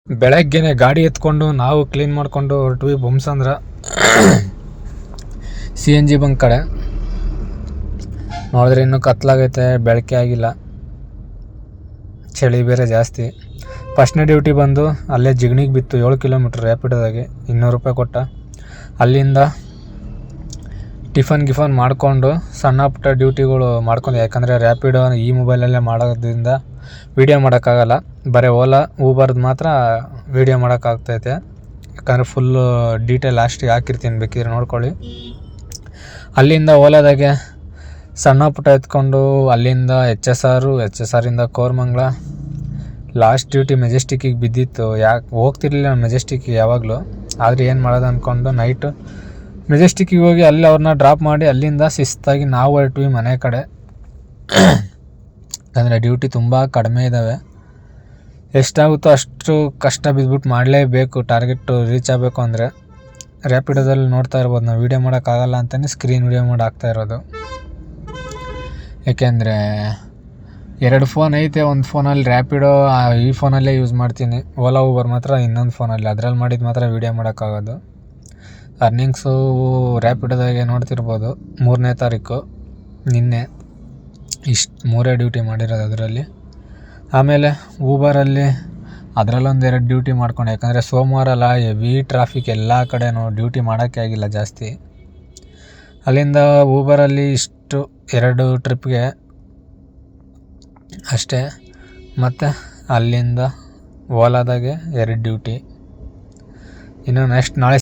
ಬೆಳಗ್ಗೆನೆ ಗಾಡಿ ಎತ್ಕೊಂಡು ನಾವು ಕ್ಲೀನ್ ಮಾಡಿಕೊಂಡು ಹೊರಟ್ವಿ ಬೊಮ್ಸಂದ್ರ CNG ಬಂಕ್ ಕಡೆ. ನೋಡಿದ್ರೆ ಇನ್ನೂ ಕತ್ಲಾಗೈತೆ, ಬೆಳಕೆ ಆಗಿಲ್ಲ, ಚಳಿ ಬೇರೆ ಜಾಸ್ತಿ. ಫಸ್ಟ್ನೇ ಡ್ಯೂಟಿ ಬಂದು ಅಲ್ಲೇ ಜಿಗಣಿಗೆ ಬಿತ್ತು, 7 ಕಿಲೋಮೀಟ್ರ್ ರ್ಯಾಪಿಡೋದಾಗೆ 200 ರೂಪಾಯಿ ಕೊಟ್ಟ. ಅಲ್ಲಿಂದ ಟಿಫನ್ ಗಿಫನ್ ಮಾಡಿಕೊಂಡು ಸಣ್ಣ ಪುಟ್ಟ ಡ್ಯೂಟಿಗಳು ಮಾಡ್ಕೊಂಡು, ಯಾಕಂದರೆ ರ್ಯಾಪಿಡೋ ಈ ಮೊಬೈಲಲ್ಲೇ ಮಾಡೋದ್ರಿಂದ ವೀಡಿಯೋ ಮಾಡೋಕ್ಕಾಗಲ್ಲ. ಬರೀ ಓಲಾ ಊಬರ್ದು ಮಾತ್ರ ವೀಡಿಯೋ ಮಾಡೋಕ್ಕಾಗ್ತೈತೆ, ಯಾಕಂದರೆ ಫುಲ್ಲು ಡೀಟೇಲ್ ಲಾಸ್ಟಿಗೆ ಹಾಕಿರ್ತೀನಿ, ಬೇಕಿದ್ರೆ ನೋಡ್ಕೊಳ್ಳಿ. ಅಲ್ಲಿಂದ ಓಲಾದಾಗೆ ಸಣ್ಣ ಪುಟ್ಟ ಎತ್ಕೊಂಡು ಅಲ್ಲಿಂದ HSR ಇಂದ ಕೋರಮಂಗಲ. ಲಾಸ್ಟ್ ಡ್ಯೂಟಿ ಮೆಜೆಸ್ಟಿಕ್ಕಿಗೆ ಬಿದ್ದಿತ್ತು, ಯಾಕೆ ಹೋಗ್ತಿರ್ಲಿಲ್ಲ ನಾನು ಮೆಜೆಸ್ಟಿಕ್ಕಿಗೆ ಯಾವಾಗಲೂ. ಆದರೆ ಏನು ಮಾಡೋದು ಅಂದ್ಕೊಂಡು ನೈಟು ಮೆಜೆಸ್ಟಿಕ್ಕಿಗೆ ಹೋಗಿ ಅಲ್ಲಿ ಅವ್ರನ್ನ ಡ್ರಾಪ್ ಮಾಡಿ ಅಲ್ಲಿಂದ ಶಿಸ್ತಾಗಿ ನಾವು ಹೊರಟ್ವಿ ಮನೆ ಕಡೆ. ಅಂದರೆ ಡ್ಯೂಟಿ ತುಂಬ ಕಡಿಮೆ ಇದ್ದಾವೆ, ಎಷ್ಟಾಗುತ್ತೋ ಅಷ್ಟು ಕಷ್ಟ ಬಿದ್ದುಬಿಟ್ಟು ಮಾಡಲೇಬೇಕು. ಟಾರ್ಗೆಟು ರೀಚ್ ಆಗಬೇಕು ಅಂದರೆ ರ್ಯಾಪಿಡೋದಲ್ಲಿ ನೋಡ್ತಾ ಇರ್ಬೋದು, ನಾವು ವೀಡಿಯೋ ಮಾಡೋಕ್ಕಾಗಲ್ಲ ಅಂತಲೇ ಸ್ಕ್ರೀನ್ ವೀಡಿಯೋ ಮಾಡಿ ಹಾಕ್ತಾಯಿರೋದು. ಏಕೆಂದರೆ 2 ಫೋನ್ ಐತೆ, ಒಂದು ಫೋನಲ್ಲಿ ರ್ಯಾಪಿಡೋ, ಈ ಫೋನಲ್ಲೇ ಯೂಸ್ ಮಾಡ್ತೀನಿ. ಓಲಾ ಊಬರ್ ಮಾತ್ರ ಇನ್ನೊಂದು ಫೋನಲ್ಲಿ, ಅದರಲ್ಲಿ ಮಾಡಿದ್ದು ಮಾತ್ರ ವೀಡಿಯೋ ಮಾಡೋಕ್ಕಾಗೋದು. ಅರ್ನಿಂಗ್ಸು ರ್ಯಾಪಿಡೋದಾಗೆ ನೋಡ್ತಿರ್ಬೋದು, 3ನೇ ತಾರೀಕು ನಿನ್ನೆ ಇಷ್ಟು 3 ಡ್ಯೂಟಿ ಮಾಡಿರೋದು ಅದರಲ್ಲಿ. ಆಮೇಲೆ ಊಬರಲ್ಲಿ ಅದರಲ್ಲೊಂದು 2 ಡ್ಯೂಟಿ ಮಾಡ್ಕೊಂಡು, ಯಾಕಂದರೆ ಸೋಮವಾರ ಅಲ್ಲ, ಹೆವಿ ಟ್ರಾಫಿಕ್ ಎಲ್ಲ ಕಡೆನೂ, ಡ್ಯೂಟಿ ಮಾಡೋಕ್ಕೆ ಆಗಿಲ್ಲ ಜಾಸ್ತಿ. ಅಲ್ಲಿಂದ ಊಬರಲ್ಲಿ ಇಷ್ಟು 2 ಟ್ರಿಪ್ಗೆ ಅಷ್ಟೇ. ಮತ್ತು ಅಲ್ಲಿಂದ ಓಲಾದಾಗೆ 2 ಡ್ಯೂಟಿ. ಇನ್ನು ನೆಕ್ಸ್ಟ್ ನಾಳೆ